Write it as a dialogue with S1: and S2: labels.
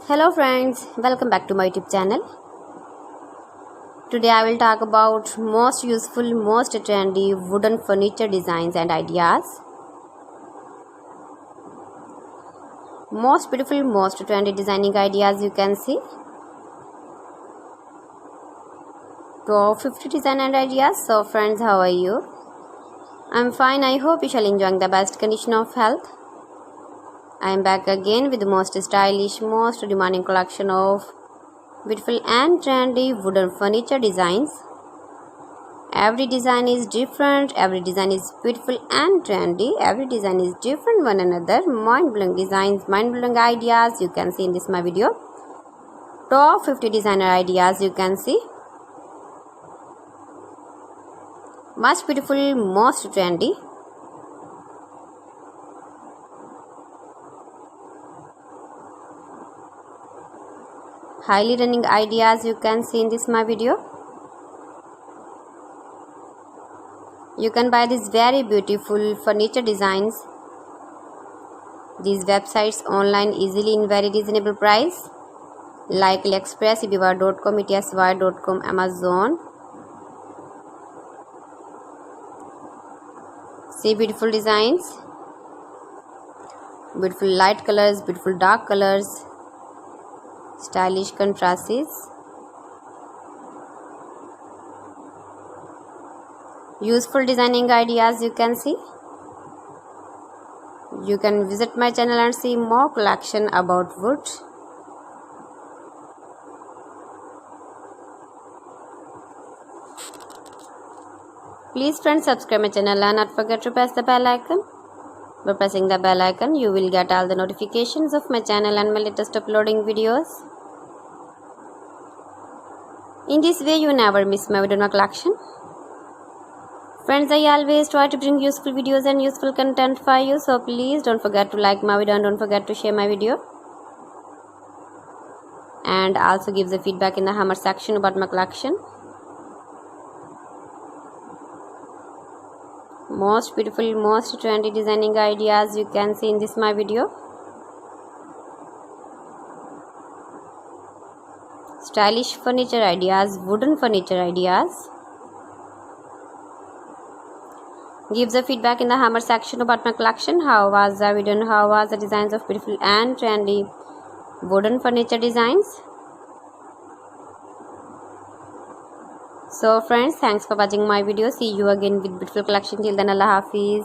S1: Hello friends, welcome back to my YouTube channel. Today I will talk about most useful, most trendy wooden furniture designs and ideas. Most beautiful, most trendy designing ideas you can see. Top 50 design and ideas. So friends, how are you? I'm fine. I hope you shall enjoy the best condition of health. I am back again with the most stylish, most demanding collection of beautiful and trendy wooden furniture designs. Every design is different, every design is beautiful and trendy, every design is different one another. Mind-blowing designs, mind-blowing ideas you can see in this my video. Top 50 designer ideas you can see. Much beautiful, most trendy. Highly running ideas you can see in this my video. You can buy these very beautiful furniture designs, these websites online easily in very reasonable price like AliExpress, eBay.com, etsy.com, Amazon. See beautiful designs, beautiful light colors, beautiful dark colors, stylish contrasts, useful designing ideas you can see. You can visit my channel and see more collection about wood. Please friends, subscribe my channel and not forget to press the bell icon. By pressing the bell icon, you will get all the notifications of my channel and my latest uploading videos. In this way, you never miss my video collection. Friends, I always try to bring useful videos and useful content for you. So please don't forget to like my video and don't forget to share my video. And also give the feedback in the hammer section about my collection. Most beautiful, most trendy designing ideas you can see in this my video. Stylish furniture ideas, wooden furniture ideas. Give the feedback in the hammer section about my collection. How was the video and how was the designs of beautiful and trendy wooden furniture designs. So friends, thanks for watching my video. See you again with beautiful collection. Till then, Allah Hafiz.